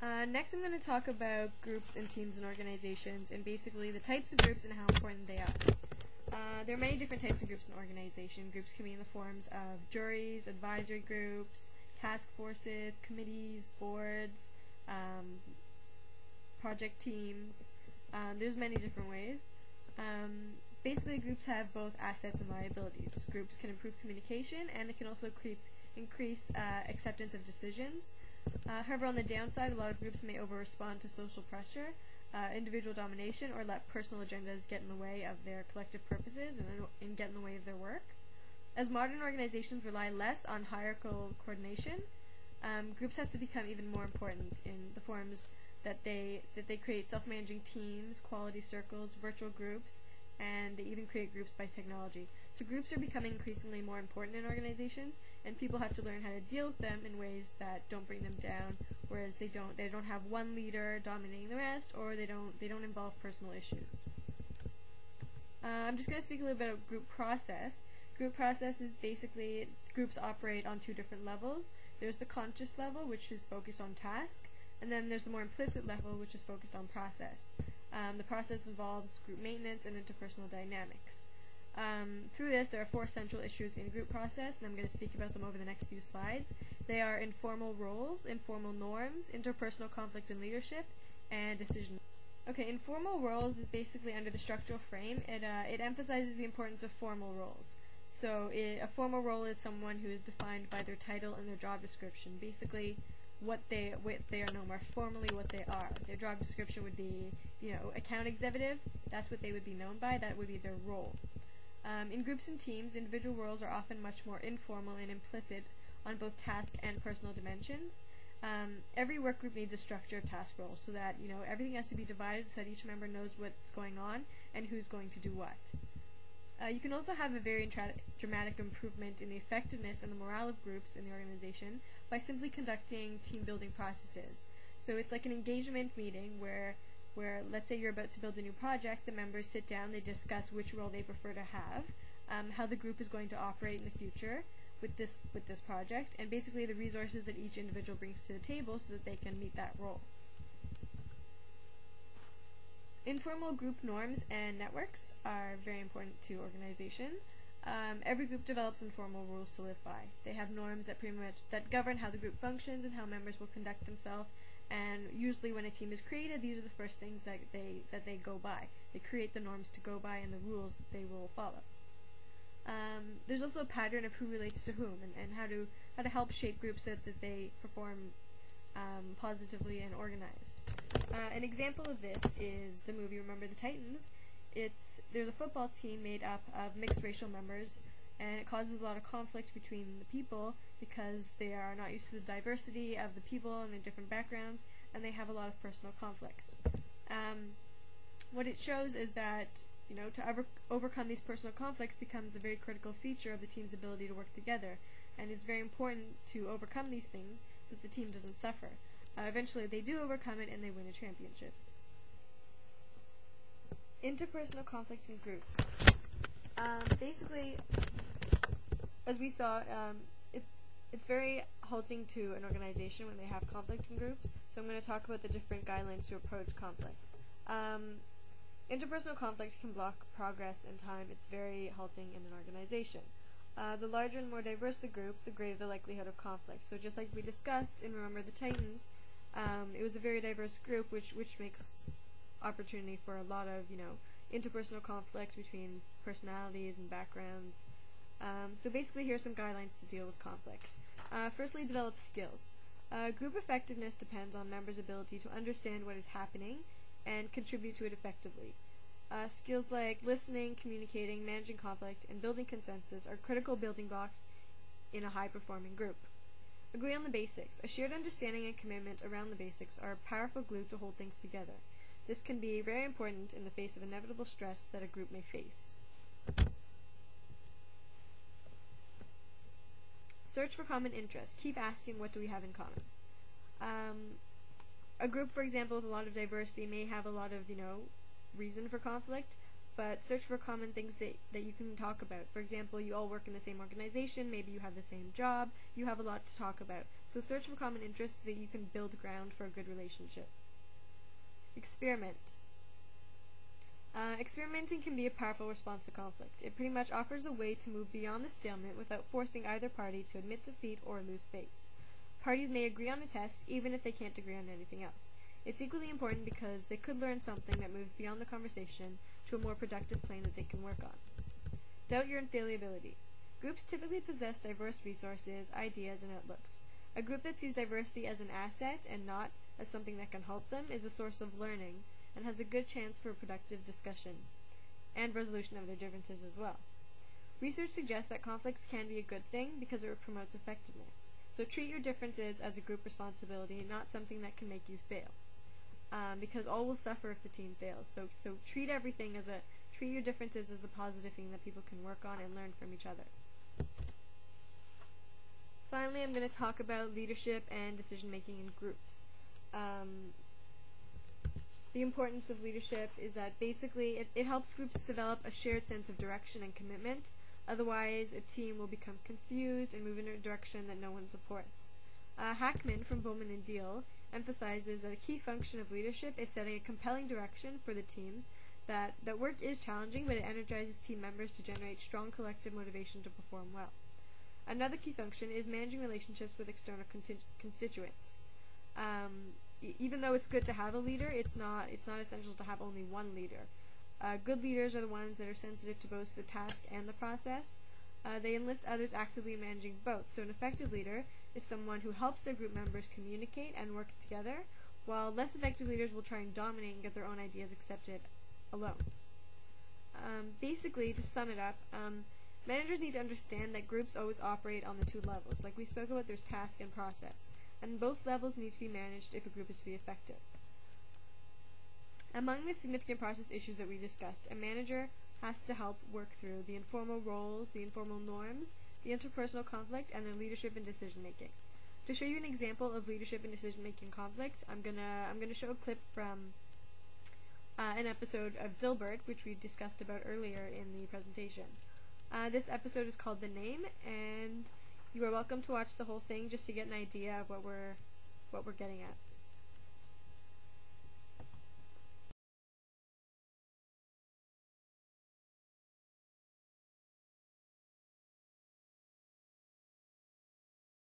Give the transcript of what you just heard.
Next I'm going to talk about groups and teams and organizations, and basically the types of groups and how important they are. There are many different types of groups and organization. Groups can be in the forms of juries, advisory groups, task forces, committees, boards, project teams. There's many different ways. Basically, groups have both assets and liabilities. Groups can improve communication, and they can also increase acceptance of decisions. However, on the downside, a lot of groups may over-respond to social pressure, individual domination, or let personal agendas get in the way of their collective purposes and get in the way of their work. As modern organizations rely less on hierarchical coordination, groups have to become even more important in the forms that they create self-managing teams, quality circles, virtual groups, and they even create groups by technology. So groups are becoming increasingly more important in organizations, and people have to learn how to deal with them in ways that don't bring them down, whereas they don't have one leader dominating the rest, or they don't involve personal issues. I'm just going to speak a little bit about group process. Group process is basically groups operate on two different levels. There's the conscious level, which is focused on task, and then there's the more implicit level, which is focused on process. The process involves group maintenance and interpersonal dynamics. Through this, there are four central issues in group process, and I'm going to speak about them over the next few slides. They are informal roles, informal norms, interpersonal conflict and leadership, and decision. Okay, informal roles is basically under the structural frame. It emphasizes the importance of formal roles. So a formal role is someone who is defined by their title and their job description. Basically, what they are known more formally what they are. Their job description would be, account executive. That's what they would be known by. That would be their role. In groups and teams, individual roles are often much more informal and implicit on both task and personal dimensions. Every work group needs a structured task role so that everything has to be divided so that each member knows what's going on and who's going to do what. You can also have a very dramatic improvement in the effectiveness and the morale of groups in the organization by simply conducting team building processes. So it's like an engagement meeting where let's say you're about to build a new project, the members sit down, they discuss which role they prefer to have, how the group is going to operate in the future with this project, and basically the resources that each individual brings to the table so that they can meet that role. Informal group norms and networks are very important to organization. Every group develops informal rules to live by. They have norms that govern how the group functions and how members will conduct themselves. And usually, when a team is created, these are the first things that they go by. They create the norms to go by and the rules that they will follow. There's also a pattern of who relates to whom and how to help shape groups so that they perform positively and organized. An example of this is the movie Remember the Titans. There's a football team made up of mixed racial members, and it causes a lot of conflict between the people because they are not used to the diversity of the people and their different backgrounds, and they have a lot of personal conflicts. What it shows is that to overcome these personal conflicts becomes a very critical feature of the team's ability to work together, and it's very important to overcome these things so that the team doesn't suffer. Eventually they do overcome it and they win a championship. Interpersonal conflict in groups. Basically, as we saw, it's very halting to an organization when they have conflict in groups, so I'm going to talk about the different guidelines to approach conflict. Interpersonal conflict can block progress and time. It's very halting in an organization. The larger and more diverse the group, the greater the likelihood of conflict. So just like we discussed in Remember the Titans, it was a very diverse group, which makes opportunity for a lot of interpersonal conflict between personalities and backgrounds. So basically, here are some guidelines to deal with conflict. Firstly, develop skills. Group effectiveness depends on members' ability to understand what is happening and contribute to it effectively. Skills like listening, communicating, managing conflict, and building consensus are critical building blocks in a high-performing group. Agree on the basics. A shared understanding and commitment around the basics are a powerful glue to hold things together. This can be very important in the face of inevitable stress that a group may face. Search for common interests. Keep asking, what do we have in common? A group, for example, with a lot of diversity may have a lot of, reason for conflict, but search for common things that you can talk about. For example, you all work in the same organization, maybe you have the same job, you have a lot to talk about. So search for common interests so that you can build ground for a good relationship. Experiment. Experimenting can be a powerful response to conflict. It pretty much offers a way to move beyond the stalemate without forcing either party to admit defeat or lose face. Parties may agree on a test even if they can't agree on anything else. It's equally important because they could learn something that moves beyond the conversation to a more productive plane that they can work on. Doubt your infallibility. Groups typically possess diverse resources, ideas, and outlooks. A group that sees diversity as an asset and not as something that can help them is a source of learning and has a good chance for productive discussion and resolution of their differences as well. Research suggests that conflicts can be a good thing because it promotes effectiveness. So treat your differences as a group responsibility, not something that can make you fail. Because all will suffer if the team fails. So treat your differences as a positive thing that people can work on and learn from each other. Finally, I'm going to talk about leadership and decision making in groups. The importance of leadership is that basically it helps groups develop a shared sense of direction and commitment. Otherwise, a team will become confused and move in a direction that no one supports. Hackman from Bowman and Deal emphasizes that a key function of leadership is setting a compelling direction for the teams, that work is challenging, but it energizes team members to generate strong collective motivation to perform well. Another key function is managing relationships with external constituents. Even though it's good to have a leader, it's not essential to have only one leader. Good leaders are the ones that are sensitive to both the task and the process. They enlist others actively in managing both. So an effective leader is someone who helps their group members communicate and work together, while less effective leaders will try and dominate and get their own ideas accepted alone. Basically, to sum it up, managers need to understand that groups always operate on the two levels. Like we spoke about, there's task and process. And both levels need to be managed if a group is to be effective. Among the significant process issues that we discussed, a manager has to help work through the informal roles, the informal norms, the interpersonal conflict, and the leadership and decision making. To show you an example of leadership and decision making conflict, I'm gonna show a clip from an episode of Dilbert, which we discussed about earlier in the presentation. This episode is called The Name, and you are welcome to watch the whole thing just to get an idea of what we're getting at.